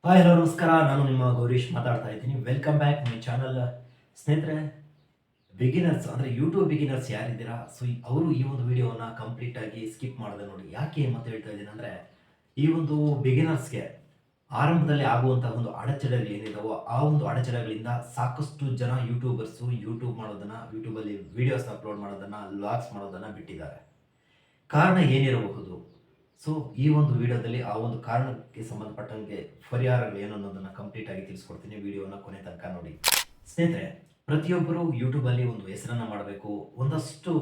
Hi hello ನಮಸ್ಕಾರ. ನಾನು ನಿಮ್ಮ ಗೌರೀಶ್ ಮಾತಾಡ್ತಾ ಇದ್ದೀನಿ. Welcome back my channel. ಸ್ನೇಹಿತರೆ, ಬಿಗಿನರ್ಸ್ ಅಂದರೆ ಯೂಟ್ಯೂಬ್ ಬಿಗಿನರ್ಸ್ ಯಾರಿದ್ದೀರಾ, ಸೊ ಅವರು ಈ ಒಂದು ವಿಡಿಯೋವನ್ನು ಕಂಪ್ಲೀಟಾಗಿ ಸ್ಕಿಪ್ ಮಾಡಿದೆ ನೋಡಿ. ಯಾಕೆ ಮತ್ತೆ ಹೇಳ್ತಾ ಇದ್ದೀನಿ ಅಂದರೆ, ಈ ಒಂದು ಬಿಗಿನರ್ಸ್ಗೆ ಆರಂಭದಲ್ಲಿ ಆಗುವಂಥ ಒಂದು ಅಡೆತಡೆಗಳು ಏನಿದಾವೋ ಆ ಒಂದು ಅಡೆತಡೆಗಳಿಂದ ಸಾಕಷ್ಟು ಜನ ಯೂಟ್ಯೂಬರ್ಸು ಯೂಟ್ಯೂಬ್ ಮಾಡೋದನ್ನು, ಯೂಟ್ಯೂಬಲ್ಲಿ ವೀಡಿಯೋಸ್ನ ಅಪ್ಲೋಡ್ ಮಾಡೋದನ್ನು, ಲಾಗ್ಸ್ ಮಾಡೋದನ್ನು ಬಿಟ್ಟಿದ್ದಾರೆ. ಕಾರಣ ಏನಿರಬಹುದು? ಸೊ ಈ ಒಂದು ವಿಡಿಯೋದಲ್ಲಿ ಆ ಒಂದು ಕಾರಣಕ್ಕೆ ಸಂಬಂಧಪಟ್ಟಂಗೆ ಪರಿಹಾರಗಳು ಏನು ಅನ್ನೋದನ್ನು ಕಂಪ್ಲೀಟ್ ಆಗಿ ತಿಳಿಸ್ಕೊಡ್ತೀನಿ. ವಿಡಿಯೋನ ಕೊನೆ ತನಕ ನೋಡಿ. ಸ್ನೇಹಿತರೆ, ಪ್ರತಿಯೊಬ್ಬರು ಯೂಟ್ಯೂಬಲ್ಲಿ ಒಂದು ಹೆಸರನ್ನು ಮಾಡಬೇಕು, ಒಂದಷ್ಟು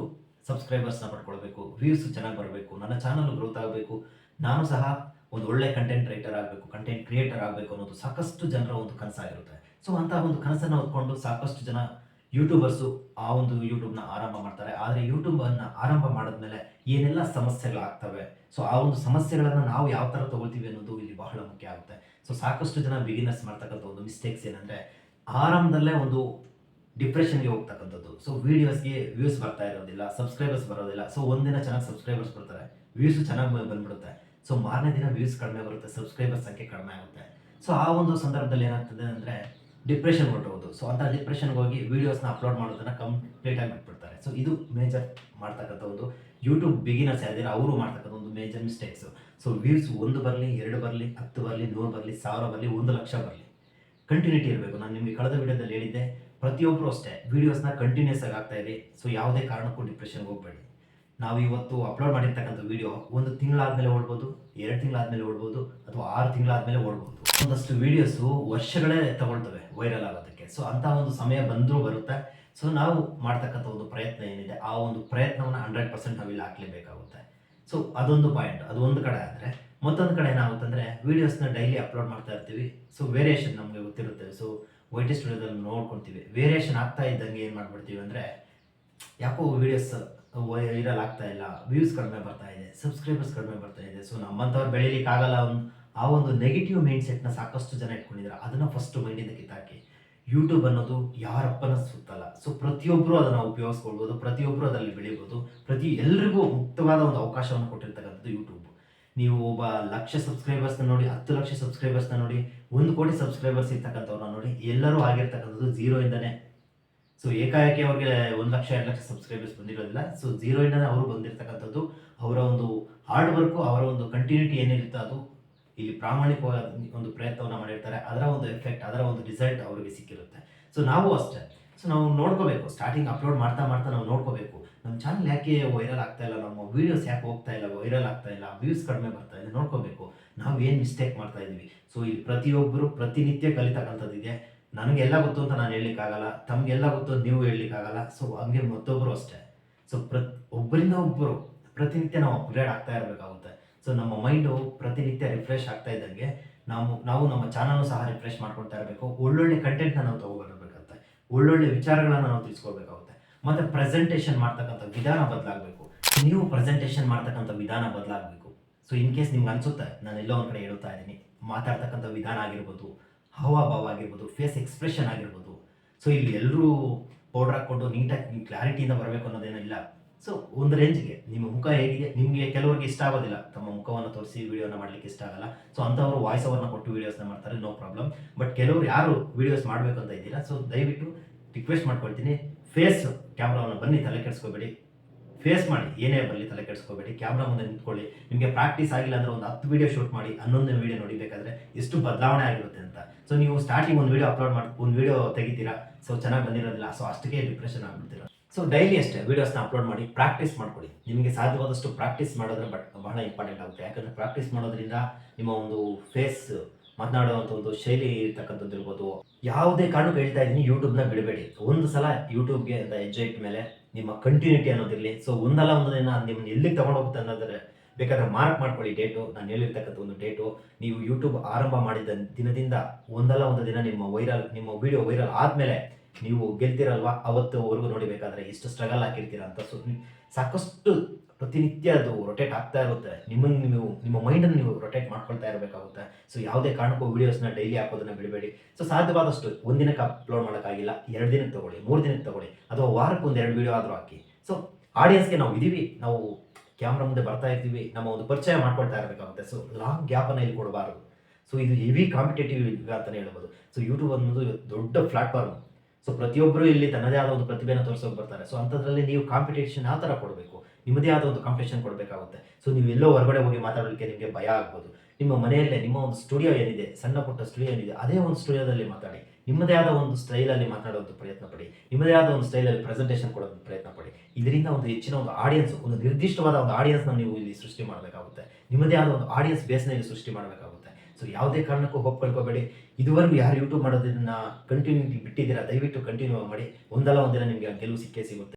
ಸಬ್ಸ್ಕ್ರೈಬರ್ಸ್ನ ಪಡ್ಕೊಳ್ಬೇಕು, ವ್ಯೂಸ್ ಚೆನ್ನಾಗಿ ಬರಬೇಕು, ನನ್ನ ಚಾನಲ್ ಗ್ರೋತ್ ಆಗಬೇಕು, ನಾನು ಸಹ ಒಂದು ಒಳ್ಳೆ ಕಂಟೆಂಟ್ ರೈಟರ್ ಆಗಬೇಕು, ಕಂಟೆಂಟ್ ಕ್ರಿಯೇಟರ್ ಆಗಬೇಕು ಅನ್ನೋದು ಸಾಕಷ್ಟು ಜನರ ಒಂದು ಕನಸಾಗಿರುತ್ತೆ. ಸೊ ಅಂತಹ ಒಂದು ಕನಸನ್ನು ಹೊತ್ಕೊಂಡು ಸಾಕಷ್ಟು ಜನ ಯೂಟ್ಯೂಬರ್ಸು ಆ ಒಂದು ಯೂಟ್ಯೂಬ್ನ ಆರಂಭ ಮಾಡ್ತಾರೆ. ಆದರೆ ಯೂಟ್ಯೂಬನ್ನು ಆರಂಭ ಮಾಡಿದ್ಮೇಲೆ ಏನೆಲ್ಲ ಸಮಸ್ಯೆಗಳಾಗ್ತವೆ, ಸೊ ಆ ಒಂದು ಸಮಸ್ಯೆಗಳನ್ನು ನಾವು ಯಾವ ಥರ ತೊಗೊಳ್ತೀವಿ ಅನ್ನೋದು ಇಲ್ಲಿ ಬಹಳ ಮುಖ್ಯ ಆಗುತ್ತೆ. ಸೊ ಸಾಕಷ್ಟು ಜನ ಬಿಗಿನರ್ಸ್ ಮಾಡ್ತಕ್ಕಂಥ ಒಂದು ಮಿಸ್ಟೇಕ್ಸ್ ಏನಂದರೆ, ಆರಂಭದಲ್ಲೇ ಒಂದು ಡಿಪ್ರೆಷನ್ಗೆ ಹೋಗ್ತಕ್ಕಂಥದ್ದು. ಸೊ ವೀಡಿಯೋಸ್ಗೆ ವ್ಯೂಸ್ ಬರ್ತಾ ಇರೋದಿಲ್ಲ, ಸಬ್ಸ್ಕ್ರೈಬರ್ಸ್ ಬರೋದಿಲ್ಲ. ಸೊ ಒಂದಿನ ಚೆನ್ನಾಗಿ ಸಬ್ಸ್ಕ್ರೈಬರ್ಸ್ ಬರ್ತಾರೆ, ವ್ಯೂಸು ಚೆನ್ನಾಗಿ ಬಂದ್ಬಿಡುತ್ತೆ. ಸೊ ಮಾರನೇ ದಿನ ವ್ಯೂಸ್ ಕಡಿಮೆ ಬರುತ್ತೆ, ಸಬ್ಸ್ಕ್ರೈಬರ್ಸ್ ಸಂಖ್ಯೆ ಕಡಿಮೆ ಆಗುತ್ತೆ. ಸೊ ಆ ಒಂದು ಸಂದರ್ಭದಲ್ಲಿ ಏನಾಗ್ತದೆ ಅಂದರೆ ಡಿಪ್ರೆಷನ್ ಹೊರಟೋದು. ಸೊ ಅಂಥ ಡಿಪ್ರೆಷನ್ಗೆ ಹೋಗಿ ವೀಡಿಯೋಸ್ನ ಅಪ್ಲೋಡ್ ಮಾಡೋದನ್ನು ಕಂಪ್ಲೀಟಾಗಿ ಬಿಟ್ಬಿಡ್ತಾರೆ. ಸೊ ಇದು ಮೇಜರ್ ಮಾಡ್ತಕ್ಕಂಥ ಒಂದು ಯೂಟ್ಯೂಬ್ ಬಿಗಿನರ್ಸ್ ಯಾರಿದ್ದಾರೆ ಅವರು ಮಾಡ್ತಕ್ಕಂಥ ಒಂದು ಮೇಜರ್ ಮಿಸ್ಟೇಕ್ಸು. ಸೊ ವ್ಯೂಸ್ 1 ಬರಲಿ, 2 ಬರಲಿ, 10 ಬರಲಿ, 100 ಬರಲಿ, 1000 ಬರಲಿ, 1,00,000 ಬರಲಿ, ಕಂಟಿನ್ಯೂಟಿ ಇರಬೇಕು. ನಾನು ನಿಮಗೆ ಕಳೆದ ವಿಡಿಯೋದಲ್ಲಿ ಹೇಳಿದ್ದೆ, ಪ್ರತಿಯೊಬ್ಬರು ಅಷ್ಟೇ ವೀಡಿಯೋಸ್ನ ಕಂಟಿನ್ಯೂಸ್ ಆಗಿ ಆಗ್ತಾ ಇದೆ. ಸೊ ಯಾವುದೇ ಕಾರಣಕ್ಕೂ ಡಿಪ್ರೆಷನ್ಗೆ ಹೋಗಬೇಡಿ. ನಾವು ಇವತ್ತು ಅಪ್ಲೋಡ್ ಮಾಡಿರ್ತಕ್ಕಂಥ ವಿಡಿಯೋ 1 ತಿಂಗಳಾದಮೇಲೆ ಓಡ್ಬೋದು, 2 ತಿಂಗಳಾದಮೇಲೆ ಓಡ್ಬೋದು, ಅಥವಾ 6 ತಿಂಗಳಾದಮೇಲೆ ಓಡ್ಬೋದು. ಒಂದಷ್ಟು ವೀಡಿಯೋಸು ವರ್ಷಗಳೇ ತಗೊಳ್ತವೆ ವೈರಲ್ ಆಗೋದಕ್ಕೆ. ಸೊ ಅಂಥ ಒಂದು ಸಮಯ ಬಂದರೂ ಬರುತ್ತೆ. ಸೊ ನಾವು ಮಾಡ್ತಕ್ಕಂಥ ಒಂದು ಪ್ರಯತ್ನ ಏನಿದೆ, ಆ ಒಂದು ಪ್ರಯತ್ನವನ್ನು 100% ನಾವಿಲ್ಲಿ ಹಾಕಲೇಬೇಕಾಗುತ್ತೆ. ಸೊ ಅದೊಂದು ಪಾಯಿಂಟ್, ಅದು ಒಂದು ಕಡೆ. ಆದರೆ ಮತ್ತೊಂದು ಕಡೆ ಏನಾಗುತ್ತೆ ಅಂದರೆ, ವೀಡಿಯೋಸ್ನ ಡೈಲಿ ಅಪ್ಲೋಡ್ ಮಾಡ್ತಾ ಇರ್ತೀವಿ. ಸೊ ವೇರಿಯೇಷನ್ ನಮಗೆ ಗೊತ್ತಿರುತ್ತೆ. ಸೊ ವೈಟಿ ಸ್ಟುಡಿಯೋದಲ್ಲಿ ನೋಡ್ಕೊಳ್ತೀವಿ, ವೇರಿಯೇಷನ್ ಆಗ್ತಾ ಇದ್ದಂಗೆ ಏನು ಮಾಡ್ಬಿಡ್ತೀವಿ ಅಂದರೆ, ಯಾಕೋ ವೀಡಿಯೋಸ್ ವೈರಲ್ ಆಗ್ತಾ ಇಲ್ಲ, ವ್ಯೂಸ್ ಕಡಿಮೆ ಬರ್ತಾ ಇದೆ, ಸಬ್ಸ್ಕ್ರೈಬರ್ಸ್ ಕಡಿಮೆ ಬರ್ತಾ ಇದೆ. ಸೊ ನಮ್ಮಂಥವ್ರು ಬೆಳೀಲಿಕ್ಕಾಗಲ್ಲ. ಆ ಒಂದು ನೆಗೆಟಿವ್ ಮೈಂಡ್ ಸೆಟ್ನ ಸಾಕಷ್ಟು ಜನ ಇಟ್ಕೊಂಡಿದ್ದಾರೆ. ಅದನ್ನು ಫಸ್ಟ್ ಮೈಂಡಿಂದ ಕಿತ್ತಾಕಿ. ಯೂಟ್ಯೂಬ್ ಅನ್ನೋದು ಯಾರಪ್ಪನ ಸುತ್ತಲ್ಲ. ಸೊ ಪ್ರತಿಯೊಬ್ಬರು ಅದನ್ನು ಉಪಯೋಗಿಸ್ಕೊಳ್ಬೋದು, ಪ್ರತಿಯೊಬ್ಬರು ಅದರಲ್ಲಿ ಬೆಳಿಬೋದು. ಎಲ್ರಿಗೂ ಮುಕ್ತವಾದ ಒಂದು ಅವಕಾಶವನ್ನು ಕೊಟ್ಟಿರ್ತಕ್ಕಂಥದ್ದು ಯೂಟ್ಯೂಬ್. ನೀವು ಒಬ್ಬ 1,00,000 ಸಬ್ಸ್ಕ್ರೈಬರ್ಸ್ನ ನೋಡಿ, 10,00,000 ಸಬ್ಸ್ಕ್ರೈಬರ್ಸ್ನ ನೋಡಿ, 1,00,00,000 ಸಬ್ಸ್ಕ್ರೈಬರ್ಸ್ ಇರ್ತಕ್ಕಂಥವ್ರನ್ನ ನೋಡಿ, ಎಲ್ಲರೂ ಆಗಿರ್ತಕ್ಕಂಥದ್ದು ಝೀರೋಯಿಂದನೇ. ಸೊ ಏಕಾಏಕಿ ಅವ್ರಿಗೆ 1,00,000 2,00,000 ಸಬ್ಸ್ಕ್ರೈಬರ್ಸ್ ಬಂದಿರೋದಿಲ್ಲ. ಸೊ ಝೀರೋಯಿಂದನೇ ಅವರು ಬಂದಿರತಕ್ಕಂಥದ್ದು. ಅವರ ಒಂದು ಹಾರ್ಡ್ ವರ್ಕು, ಅವರ ಒಂದು ಕಂಟಿನ್ಯೂಟಿ ಏನಿರುತ್ತೆ, ಅದು ಇಲ್ಲಿ ಪ್ರಾಮಾಣಿಕವಾದ ಒಂದು ಪ್ರಯತ್ನವನ್ನು ಮಾಡಿರ್ತಾರೆ. ಅದರ ಒಂದು ಎಫೆಕ್ಟ್, ಅದರ ಒಂದು ರಿಸಲ್ಟ್ ಅವರಿಗೆ ಸಿಕ್ಕಿರುತ್ತೆ. ಸೊ ನಾವು ಅಷ್ಟೇ. ಸೊ ನಾವು ನೋಡ್ಕೋಬೇಕು. ಸ್ಟಾರ್ಟಿಂಗ್ ಅಪ್ಲೋಡ್ ಮಾಡ್ತಾ ಮಾಡ್ತಾ ನಾವು ನೋಡ್ಕೋಬೇಕು, ನಮ್ಮ ಚಾನಲ್ ಯಾಕೆ ವೈರಲ್ ಆಗ್ತಾ ಇಲ್ಲ, ನಮ್ಮ ವೀಡಿಯೋಸ್ ಯಾಕೆ ಹೋಗ್ತಾ ಇಲ್ಲ, ವೈರಲ್ ಆಗ್ತಾ ಇಲ್ಲ, ವ್ಯೂಸ್ ಕಡಿಮೆ ಬರ್ತಾ ಇದೆ, ನೋಡ್ಕೋಬೇಕು. ನಾವು ಏನು ಮಿಸ್ಟೇಕ್ ಮಾಡ್ತಾ ಇದ್ದೀವಿ. ಸೊ ಇಲ್ಲಿ ಪ್ರತಿಯೊಬ್ಬರು ಪ್ರತಿನಿತ್ಯ ಕಲಿತಕ್ಕಂಥದ್ದಿದೆ. ನನಗೆಲ್ಲ ಗೊತ್ತು ಅಂತ ನಾನು ಹೇಳಲಿಕ್ಕಾಗಲ್ಲ, ತಮಗೆಲ್ಲ ಗೊತ್ತು ಅಂತ ನೀವು ಹೇಳಲಿಕ್ಕಾಗಲ್ಲ. ಸೊ ಹಂಗೆ ಮತ್ತೊಬ್ಬರು ಅಷ್ಟೇ. ಸೊ ಒಬ್ಬರಿಂದ ಒಬ್ಬರು ಪ್ರತಿನಿತ್ಯ ನಾವು ಅಪ್ಗ್ರೇಡ್ ಆಗ್ತಾ ಇರಬೇಕಾಗುತ್ತೆ. ಸೊ ನಮ್ಮ ಮೈಂಡು ಪ್ರತಿನಿತ್ಯ ರಿಫ್ರೆಶ್ ಆಗ್ತಾ ಇದ್ದಂಗೆ ನಾವು ನಮ್ಮ ಚಾನಲ್ನು ಸಹ ರಿಫ್ರೆಶ್ ಮಾಡ್ಕೊಳ್ತಾ ಇರಬೇಕು. ಒಳ್ಳೊಳ್ಳೆ ಕಂಟೆಂಟ್ನ ನಾವು ತೊಗೊಬರಬೇಕಾಗುತ್ತೆ, ಒಳ್ಳೊಳ್ಳೆ ವಿಚಾರಗಳನ್ನು ನಾವು ತಿಳಿಸ್ಕೊಳ್ಬೇಕಾಗುತ್ತೆ. ಮತ್ತು ಪ್ರೆಸೆಂಟೇಷನ್ ಮಾಡ್ತಕ್ಕಂಥ ವಿಧಾನ ಬದಲಾಗಬೇಕು. ನೀವು ಪ್ರೆಸೆಂಟೇಷನ್ ಮಾಡ್ತಕ್ಕಂಥ ವಿಧಾನ ಬದಲಾಗಬೇಕು. ಸೊ ಇನ್ ಕೇಸ್ ನಿಮ್ಗೆ ಅನಿಸುತ್ತೆ ನಾನು ಎಲ್ಲೋ ಒಂದು ಕಡೆ ಹೇಳ್ತಾ ಇದ್ದೀನಿ, ಮಾತಾಡ್ತಕ್ಕಂಥ ವಿಧಾನ ಆಗಿರ್ಬೋದು, ಹಾವಭಾವ ಆಗಿರ್ಬೋದು, ಫೇಸ್ ಎಕ್ಸ್ಪ್ರೆಷನ್ ಆಗಿರ್ಬೋದು. ಸೊ ಇಲ್ಲಿ ಎಲ್ಲರೂ ಪೌಡ್ರ್ ಹಾಕ್ಕೊಂಡು ನೀಟಾಗಿ ಕ್ಲಾರಿಟಿಯಿಂದ ಬರಬೇಕು ಅನ್ನೋದೇನಿಲ್ಲ. ಸೊ ಒಂದು ರೇಂಜ್ಗೆ ನಿಮ್ಮ ಮುಖ ಹೇಗಿದೆ, ನಿಮಗೆ ಕೆಲವರಿಗೆ ಇಷ್ಟ ಆಗೋದಿಲ್ಲ, ತಮ್ಮ ಮುಖವನ್ನು ತೋರಿಸಿ ವೀಡಿಯೋನ ಮಾಡಲಿಕ್ಕೆ ಇಷ್ಟ ಆಗಲ್ಲ. ಸೊ ಅಂಥವರು ವಾಯ್ಸ್ ಓವರ್ನ ಕೊಟ್ಟು ವೀಡಿಯೋಸ್ನ ಮಾಡ್ತಾರೆ, ನೋ ಪ್ರಾಬ್ಲಮ್. ಬಟ್ ಕೆಲವರು ಯಾರು ವೀಡಿಯೋಸ್ ಮಾಡಬೇಕು ಅಂತ ಇದ್ದೀರಾ, ಸೊ ದಯವಿಟ್ಟು ರಿಕ್ವೆಸ್ಟ್ ಮಾಡ್ಕೊಳ್ತೀನಿ, ಫೇಸ್ ಕ್ಯಾಮ್ರಾವನ್ನು ಬನ್ನಿ, ತಲೆ ಕೆಡಿಸ್ಕೋಬೇಡಿ. ಫೇಸ್ ಮಾಡಿ, ಏನೇ ಬರಲಿ ತಲೆ ಕೆಡಿಸ್ಕೋಬೇಡಿ. ಕ್ಯಾಮ್ರಾ ಮುಂದೆ ನಿಂತ್ಕೊಳ್ಳಿ. ನಿಮಗೆ ಪ್ರಾಕ್ಟೀಸ್ ಆಗಿಲ್ಲ ಅಂದರೆ ಒಂದು 10 ವೀಡಿಯೋ ಶೂಟ್ ಮಾಡಿ, 11ನೇ ವೀಡಿಯೋ ನೋಡಿಬೇಕಾದ್ರೆ ಎಷ್ಟು ಬದಲಾವಣೆ ಆಗಿರುತ್ತೆ ಅಂತ. ಸೊ ನೀವು ಸ್ಟಾರ್ಟಿಂಗ್ ಒಂದು ವೀಡಿಯೋ ಅಪ್ಲೋಡ್ ಮಾಡಿ, ಒಂದು ವೀಡಿಯೋ ತೆಗಿತೀರಾ, ಸೊ ಚೆನ್ನಾಗಿ ಬಂದಿರೋದಿಲ್ಲ, ಸೊ ಅಷ್ಟಕ್ಕೆ ಡಿಪ್ರೆಷನ್ ಆಗ್ಬಿಡ್ತೀರ. ಸೊ ಡೈಲಿ ಅಷ್ಟೇ ವೀಡಿಯೋಸ್ನ ಅಪ್ಲೋಡ್ ಮಾಡಿ, ಪ್ರಾಕ್ಟೀಸ್ ಮಾಡ್ಕೊಳ್ಳಿ. ನಿಮಗೆ ಸಾಧ್ಯವಾದಷ್ಟು ಪ್ರಾಕ್ಟೀಸ್ ಮಾಡೋದ್ರೆ ಬಹಳ ಇಂಪಾರ್ಟೆಂಟ್ ಆಗುತ್ತೆ. ಯಾಕಂದರೆ ಪ್ರಾಕ್ಟೀಸ್ ಮಾಡೋದ್ರಿಂದ ನಿಮ್ಮ ಒಂದು ಫೇಸ್, ಮಾತನಾಡುವಂಥ ಒಂದು ಶೈಲಿ ಇರ್ತಕ್ಕಂಥದ್ದು ಇರ್ಬೋದು. ಯಾವುದೇ ಕಾರಣಕ್ಕೂ ಹೇಳ್ತಾ ಇದ್ದೀನಿ, ಯೂಟ್ಯೂಬ್ನ ಬಿಡಬೇಡಿ. ಒಂದು ಸಲ ಯೂಟ್ಯೂಬ್ಗೆ ಅಂತ ಹೆಜ್ಜೆ ಇಟ್ಟ ಮೇಲೆ ನಿಮ್ಮ ಕಂಟಿನ್ಯೂಟಿ ಅನ್ನೋದಿರಲಿ. ಸೊ ಒಂದಲ್ಲ ಒಂದು ದಿನ ನಿಮ್ಮನ್ನು ಎಲ್ಲಿಗೆ ತೊಗೊಂಡೋಗುತ್ತೆ ಅನ್ನೋದ್ರೆ ಬೇಕಾದ್ರೆ ಮಾರ್ಕ್ ಮಾಡ್ಕೊಳ್ಳಿ ಡೇಟು. ನಾನು ಹೇಳಿರ್ತಕ್ಕಂಥ ಒಂದು ಡೇಟು, ನೀವು ಯೂಟ್ಯೂಬ್ ಆರಂಭ ಮಾಡಿದ ದಿನದಿಂದ ಒಂದಲ್ಲ ಒಂದು ದಿನ ನಿಮ್ಮ ವಿಡಿಯೋ ವೈರಲ್ ಆದಮೇಲೆ ನೀವು ಗೆಲ್ತಿರಲ್ವಾ, ಅವತ್ತುವರೆಗೂ ನೋಡಿಬೇಕಾದ್ರೆ ಎಷ್ಟು ಸ್ಟ್ರಗಲ್ ಹಾಕಿರ್ತೀರ ಅಂತ. ಸೊ ಸಾಕಷ್ಟು ಪ್ರತಿನಿತ್ಯ ಅದು ರೊಟೇಟ್ ಆಗ್ತಾ ಇರುತ್ತೆ. ನಿಮ್ಮ ಮೈಂಡನ್ನು ನೀವು ರೊಟೇಟ್ ಮಾಡ್ಕೊಳ್ತಾ ಇರಬೇಕಾಗುತ್ತೆ. ಸೊ ಯಾವುದೇ ಕಾರಣಕ್ಕೂ ವೀಡಿಯೋಸ್ನ ಡೈಲಿ ಹಾಕೋದನ್ನ ಬಿಡಬೇಡಿ. ಸೊ ಸಾಧ್ಯವಾದಷ್ಟು ಒಂದಿನಕ್ಕೆ ಅಪ್ಲೋಡ್ ಮಾಡೋಕ್ಕಾಗಿಲ್ಲ, 2 ದಿನಕ್ಕೆ ತೊಗೊಳ್ಳಿ, 3 ದಿನಕ್ಕೆ ತೊಗೊಳ್ಳಿ, ಅಥವಾ ವಾರಕ್ಕೆ 1-2 ವೀಡಿಯೋ ಆದರೂ ಹಾಕಿ. ಸೊ ಆಡಿಯನ್ಸ್ಗೆ ನಾವು ಇದೀವಿ, ನಾವು ಕ್ಯಾಮ್ರಾ ಮುಂದೆ ಬರ್ತಾ ಇರ್ತೀವಿ, ನಮ್ಮ ಒಂದು ಪರಿಚಯ ಮಾಡ್ಕೊಳ್ತಾ ಇರಬೇಕಾಗುತ್ತೆ. ಸೊ ಲಾಂಗ್ ಗ್ಯಾಪನ್ನು ಇಲ್ಲಿ ಕೊಡಬಾರದು. ಸೊ ಇದು ಹೆವಿ ಕಾಂಪಿಟೇಟಿವ್ ಯುಗ ಅಂತಲೇ ಹೇಳ್ಬೋದು. ಸೊ ಯೂಟ್ಯೂಬ್ ಅನ್ನೋದು ಇವತ್ತು ದೊಡ್ಡ ಪ್ಲಾಟ್ಫಾರ್ಮ್. ಸೊ ಪ್ರತಿಯೊಬ್ಬರು ಇಲ್ಲಿ ತನ್ನದೇ ಆದ ಒಂದು ಪ್ರತಿಭೆನ ತೋರಿಸೋಕೆ ಬರ್ತಾರೆ. ಸೊ ಅಂಥದ್ರಲ್ಲಿ ನೀವು ಕಾಂಪಿಟೇಷನ್ ಯಾವ ಥರ ಕೊಡಬೇಕು, ನಿಮ್ಮದೇ ಆದ ಒಂದು ಕಾಂಪಿಟೇಷನ್ ಕೊಡಬೇಕಾಗುತ್ತೆ. ಸೊ ನೀವು ಎಲ್ಲೋ ಹೊರಗಡೆ ಹೋಗಿ ಮಾತಾಡಲಿಕ್ಕೆ ನಿಮಗೆ ಭಯ ಆಗ್ಬೋದು. ನಿಮ್ಮ ಮನೆಯಲ್ಲೇ ನಿಮ್ಮ ಒಂದು ಸ್ಟುಡಿಯೋ ಏನಿದೆ, ಸಣ್ಣ ಪುಟ್ಟ ಸ್ಟುಡಿಯೋ ಏನಿದೆ, ಅದೇ ಒಂದು ಸ್ಟುಡಿಯೋದಲ್ಲಿ ಮಾತಾಡಿ. ನಿಮ್ಮದೇ ಆದ ಒಂದು ಸ್ಟೈಲಲ್ಲಿ ಮಾತಾಡೋದು ಪ್ರಯತ್ನ ಪಡಿ. ನಿಮ್ಮದೇ ಆದ ಒಂದು ಸ್ಟೈಲಲ್ಲಿ ಪ್ರೆಸೆಂಟೇಷನ್ ಕೊಡೋದು ಪ್ರಯತ್ನ ಪಡಿ. ಇದರಿಂದ ಒಂದು ಹೆಚ್ಚಿನ ಒಂದು ಆಡಿಯನ್ಸ್, ಒಂದು ನಿರ್ದಿಷ್ಟವಾದ ಒಂದು ಆಡಿಯನ್ಸ್ನ ನೀವು ಇಲ್ಲಿ ಸೃಷ್ಟಿ ಮಾಡಬೇಕಾಗುತ್ತೆ. ನಿಮ್ಮದೇ ಆದ ಒಂದು ಆಡಿಯನ್ಸ್ ಬೇಸ್ನ ಇಲ್ಲಿ ಸೃಷ್ಟಿ ಮಾಡಬೇಕಾಗುತ್ತೆ. ಸೊ ಯಾವುದೇ ಕಾರಣಕ್ಕೂ ಹೋಪ್ ಕಳ್ಕೊಬೇಡಿ. ಇದುವರೆಗೂ ಯಾರು ಯೂಟ್ಯೂಬ್ ಮಾಡೋದನ್ನ ಕಂಟಿನ್ಯೂ ಬಿಟ್ಟಿದ್ದೀರಾ, ದಯವಿಟ್ಟು ಕಂಟಿನ್ಯೂ ಮಾಡಿ. ಒಂದಲ್ಲ ಒಂದಿನ ನಿಮಗೆ ಗೆಲುವು ಸಿಕ್ಕೇ ಸಿಗುತ್ತೆ.